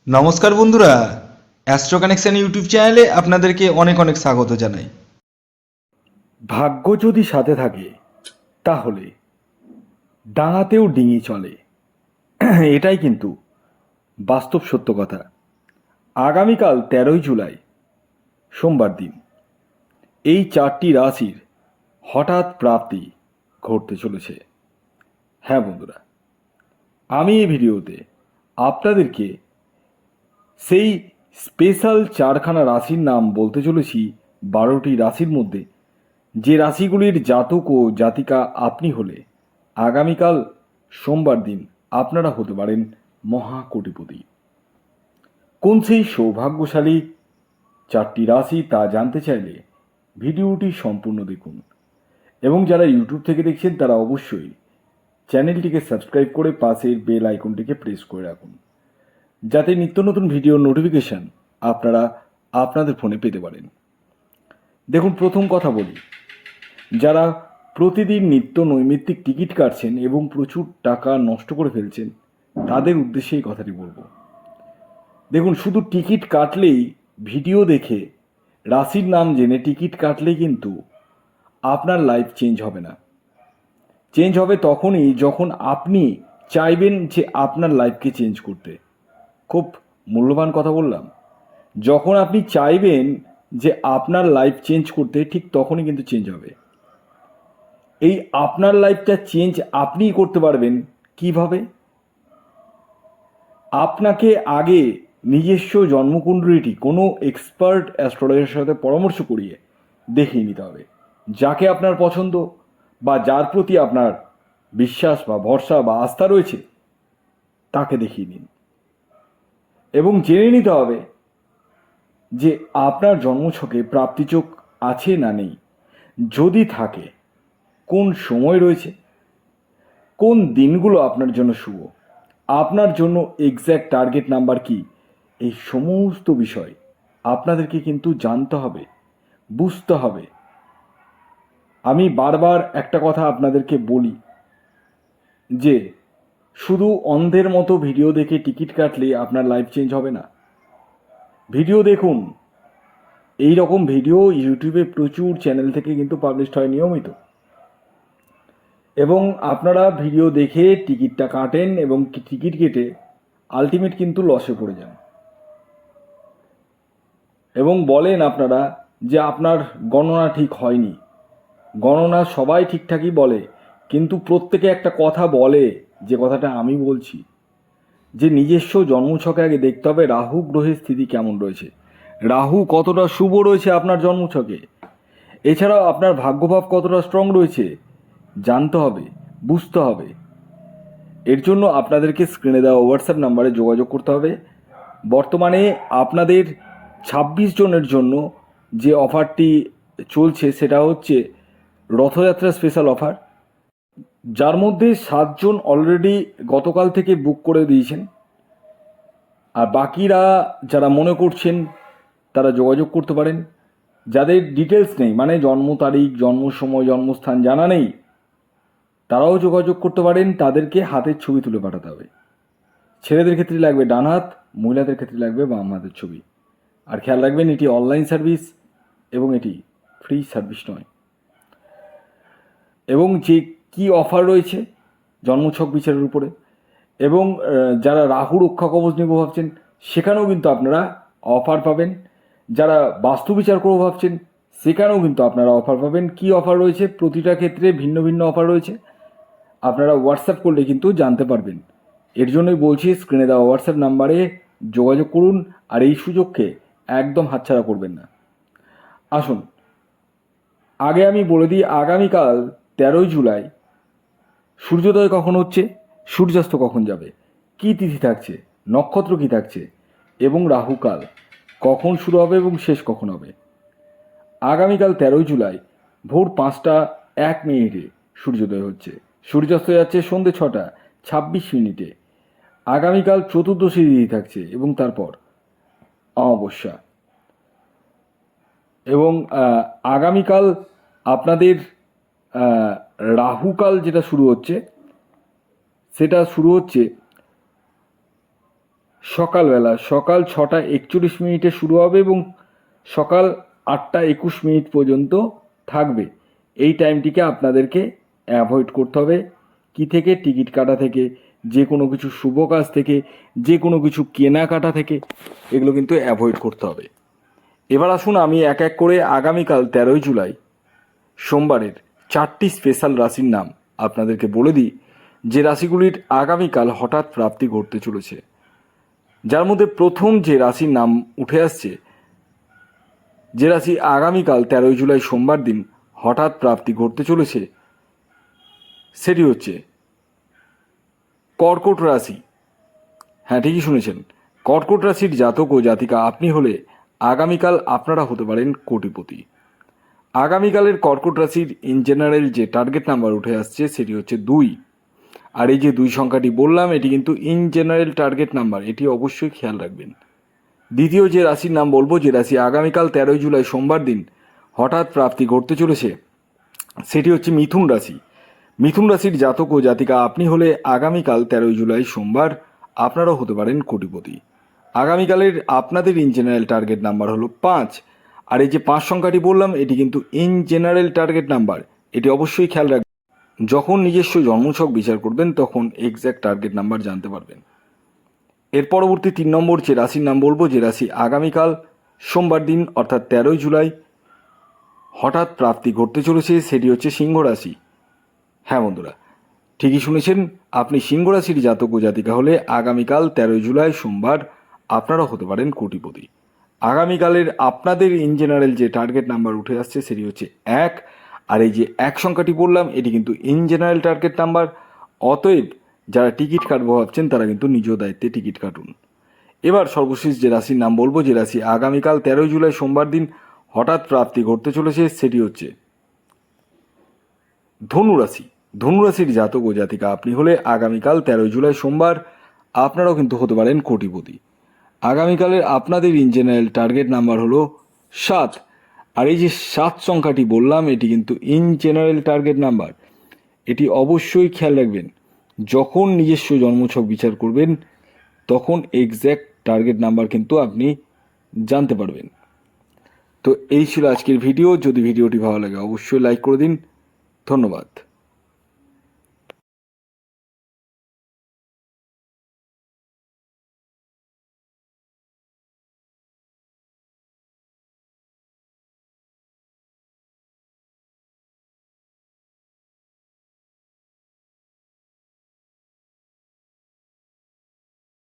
নমস্কার বন্ধুরা, astro connection YouTube চ্যানেলে আপনাদেরকে অনেক অনেক স্বাগত জানাই। ভাগ্য যদি সাথে থাকে তাহলে ডাঙাতেও ডিঙি চলে। এটাই কিন্তু বাস্তব সত্য কথা। আগামীকাল 13ই জুলাই সোমবার দিন এই চারটি রাশির হঠাৎ প্রাপ্তি ঘটতে চলেছে। হ্যাঁ বন্ধুরা, আমি এই ভিডিওতে আপনাদেরকে সেই স্পেশাল চারখানা রাশির নাম বলতে চলেছি। 12টি রাশির মধ্যে যে রাশিগুলির জাতক ও জাতিকা আপনি হলে আগামীকাল সোমবার দিন আপনারা হতে পারেন মহাকোটিপতি। কোন সেই সৌভাগ্যশালী চারটি রাশি তা জানতে চাইলে ভিডিওটি সম্পূর্ণ দেখুন, এবং যারা ইউটিউব থেকে দেখছেন তারা অবশ্যই চ্যানেলটিকে সাবস্ক্রাইব করে পাশের বেল আইকনটিকে প্রেস করে রাখুন, যাতে নিত্য নতুন ভিডিওর নোটিফিকেশন আপনারা আপনাদের ফোনে পেতে পারেন। দেখুন, প্রথম কথা বলি, যারা প্রতিদিন নিত্য নৈমিত্তিক টিকিট কাটছেন এবং প্রচুর টাকা নষ্ট করে ফেলছেন, তাদের উদ্দেশ্যে এই কথাটি বলবো। দেখুন, শুধু টিকিট কাটলেই, ভিডিও দেখে, রাশির নাম জেনে টিকিট কাটলেই কিন্তু আপনার লাইফ চেঞ্জ হবে না। চেঞ্জ হবে তখনই যখন আপনি চাইবেন যে আপনার লাইফকে চেঞ্জ করতে। খুব মূল্যবান কথা বললাম। যখন আপনি চাইবেন যে আপনার লাইফ চেঞ্জ করতে, ঠিক তখনই কিন্তু চেঞ্জ হবে। এই আপনার লাইফটা চেঞ্জ আপনিই করতে পারবেন কিভাবে? আপনাকে আগে নিজস্ব জন্মকুণ্ডলীটি কোনো এক্সপার্ট অ্যাস্ট্রোলজারের সাথে পরামর্শ করিয়ে দেখিয়ে নিতে হবে। যাকে আপনার পছন্দ বা যার প্রতি আপনার বিশ্বাস বা ভরসা বা আস্থা রয়েছে, তাকে দেখিয়ে নিন। এবং জেনে নিতে হবে যে আপনার জন্মছকে প্রাপ্তিযোগ আছে না নেই। যদি থাকে, কোন সময় রয়েছে, কোন দিনগুলো আপনার জন্য শুভ, আপনার জন্য এক্স্যাক্ট টার্গেট নাম্বার কি, এই সমস্ত বিষয় আপনাদেরকে কিন্তু জানতে হবে, বুঝতে হবে। আমি বারবার একটা কথা আপনাদেরকে বলি যে শুধু অন্ধের মতো ভিডিও দেখে টিকিট কাটলে আপনার লাইফ চেঞ্জ হবে না। ভিডিও দেখুন, এই রকম ভিডিও ইউটিউবে প্রচুর চ্যানেল থেকে কিন্তু পাবলিশ হয় নিয়মিত, এবং আপনারা ভিডিও দেখে টিকিটটা কাটেন এবং টিকিট কেটে আলটিমেট কিন্তু লসে পড়ে যান, এবং বলেন আপনারা যে আপনার গণনা ঠিক হয়নি। গণনা সবাই ঠিকঠাকই বলে, কিন্তু প্রত্যেকে একটা কথা বলে, যে কথাটা আমি বলছি, যে নিজস্ব জন্মছকে আগে দেখতে হবে রাহু গ্রহের স্থিতি কেমন রয়েছে, রাহু কতটা শুভ রয়েছে আপনার জন্মছকে, এছাড়াও আপনার ভাগ্যভাব কতটা স্ট্রং রয়েছে জানতে হবে, বুঝতে হবে। এর জন্য আপনাদেরকে স্ক্রিনে দেওয়া হোয়াটসঅ্যাপ নাম্বারে যোগাযোগ করতে হবে। বর্তমানে আপনাদের 26 জনের জন্য যে অফারটি চলছে সেটা হচ্ছে রথযাত্রা স্পেশাল অফার, যার মধ্যে 7 জন অলরেডি গতকাল থেকে বুক করে দিয়েছেন, আর বাকিরা যারা মনে করছেন তারা যোগাযোগ করতে পারেন। যাদের ডিটেলস নেই, মানে জন্ম তারিখ, জন্ম সময়, জন্মস্থান জানা নেই, তারাও যোগাযোগ করতে পারেন। তাদেরকে হাতের ছবি তুলে পাঠাতে হবে। ছেলেদের ক্ষেত্রে লাগবে ডান হাত, মহিলাদের ক্ষেত্রে লাগবে বাম হাতের ছবি। আর খেয়াল রাখবেন, এটি অনলাইন সার্ভিস এবং এটি ফ্রি সার্ভিস নয়। এবং যে কি অফার রয়েছে জন্মছক বিচারের উপরে, এবং যারা রাহু রক্ষা কবচ নেব ভাবছেন, সেখানেও কিন্তু আপনারা অফার পাবেন। যারা বাস্তু বিচার করবো ভাবছেন, সেখানেও কিন্তু আপনারা অফার পাবেন। কি অফার রয়েছে, প্রতিটা ক্ষেত্রে ভিন্ন ভিন্ন অফার রয়েছে। আপনারা হোয়াটসঅ্যাপ করলে কিন্তু জানতে পারবেন। এর জন্যই বলছি, স্ক্রিনে দেওয়া হোয়াটসঅ্যাপ নাম্বারে যোগাযোগ করুন, আর এই সুযোগকে একদম হাতছাড়া করবেন না। আসুন, আগে আমি বলে দিই, আগামীকাল 13ই জুলাই সূর্যোদয় কখন হচ্ছে, সূর্যাস্ত কখন যাবে, কী তিথি থাকছে, নক্ষত্র কী থাকছে, এবং রাহুকাল কখন শুরু হবে এবং শেষ কখন হবে। আগামীকাল 13ই জুলাই ভোর 5টা 1 মিনিটে সূর্যোদয় হচ্ছে, সূর্যাস্ত যাচ্ছে সন্ধ্যে 6টা 26 মিনিটে। আগামীকাল চতুর্দশী তিথি থাকছে এবং তারপর অমাবস্যা। এবং আগামীকাল আপনাদের রাহুকাল যেটা শুরু হচ্ছে, সেটা শুরু হচ্ছে সকালবেলা সকাল 6:41 শুরু হবে এবং সকাল 8:21 পর্যন্ত থাকবে। এই টাইমটিকে আপনাদেরকে অ্যাভয়েড করতে হবে। কি থেকে? টিকিট কাটা থেকে, যে কোনো কিছু শুভ কাজ থেকে, যে কোনো কিছু কেনাকাটা থেকে, এগুলো কিন্তু অ্যাভয়েড করতে হবে। এবার আসুন আমি এক এক করে আগামীকাল 13ই জুলাই সোমবারের 4টি স্পেশাল রাশির নাম আপনাদেরকে বলে দিই, যে রাশিগুলির আগামীকাল হঠাৎ প্রাপ্তি ঘটতে চলেছে। যার মধ্যে প্রথম যে রাশির নাম উঠে আসছে, যে রাশি আগামীকাল 13ই জুলাই সোমবার দিন হঠাৎ প্রাপ্তি ঘটতে চলেছে, সেটি হচ্ছে কর্কট রাশি। হ্যাঁ, ঠিকই শুনেছেন, কর্কট রাশির জাতক ও জাতিকা আপনি হলে আগামীকাল আপনারা হতে পারেন কোটিপতি। আগামীকালের কর্কট রাশির ইন জেনারেল যে টার্গেট নাম্বার উঠে আসছে সেটি হচ্ছে 2। আর এই যে 2 সংখ্যাটি বললাম, এটি কিন্তু ইন জেনারেল টার্গেট নাম্বার, এটি অবশ্যই খেয়াল রাখবেন। দ্বিতীয় যে রাশির নাম বলবো, যে রাশি আগামীকাল 13ই জুলাই সোমবার দিন হঠাৎ প্রাপ্তি ঘটতে চলেছে, সেটি হচ্ছে মিথুন রাশি। মিথুন রাশির জাতক ও জাতিকা আপনি হলে আগামীকাল 13ই জুলাই সোমবার আপনারাও হতে পারেন কোটিপতি। আগামীকালের আপনাদের ইন জেনারেল টার্গেট নাম্বার হলো 5। আর এই যে 5 সংখ্যাটি বললাম, এটি কিন্তু ইন জেনারেল টার্গেট নাম্বার, এটি অবশ্যই খেয়াল রাখবেন। যখন নিজস্ব জন্মছক বিচার করবেন তখন এক্স্যাক্ট টার্গেট নাম্বার জানতে পারবেন। এর পরবর্তী 3 নম্বর যে রাশির নাম বলবো, যে রাশি আগামীকাল সোমবার দিন অর্থাৎ 13ই জুলাই হঠাৎ প্রাপ্তি ঘটতে চলেছে, সেটি হচ্ছে সিংহ রাশি। হ্যাঁ বন্ধুরা, ঠিকই শুনেছেন, আপনি সিংহ রাশির জাতক ও জাতিকা হলে আগামীকাল 13ই জুলাই সোমবার আপনারা হতে পারেন কোটিপতি। আগামীকালের আপনাদের ইন জেনারেল যে টার্গেট নাম্বার উঠে আসছে সেটি হচ্ছে 1। আর এই যে 1 সংখ্যাটি বললাম, এটি কিন্তু ইন জেনারেল টার্গেট নাম্বার। অতএব যারা টিকিট কাটবো ভাবছেন তারা কিন্তু নিজ দায়িত্বে টিকিট কাটুন। এবার সর্বশেষ যে রাশির নাম বলবো, যে রাশি আগামীকাল 13ই জুলাই সোমবার দিন হঠাৎ প্রাপ্তি ঘটতে চলেছে, সেটি হচ্ছে ধনুরাশি। ধনুরাশির জাতক ও জাতিকা আপনি হলে আগামীকাল 13ই জুলাই সোমবার আপনারাও কিন্তু হতে পারেন কোটিপতি। আগামীকালের আপনাদের ইন জেনারেল টার্গেট নাম্বার হলো 7। আর এই যে 7 সংখ্যাটি বললাম, এটি কিন্তু ইন জেনারেল টার্গেট নাম্বার, এটি অবশ্যই খেয়াল রাখবেন। যখন নিজস্ব জন্মছক বিচার করবেন তখন এক্স্যাক্ট টার্গেট নাম্বার কিন্তু আপনি জানতে পারবেন। তো এই ছিল আজকের ভিডিও। যদি ভিডিওটি ভালো লাগে অবশ্যই লাইক করে দিন। ধন্যবাদ।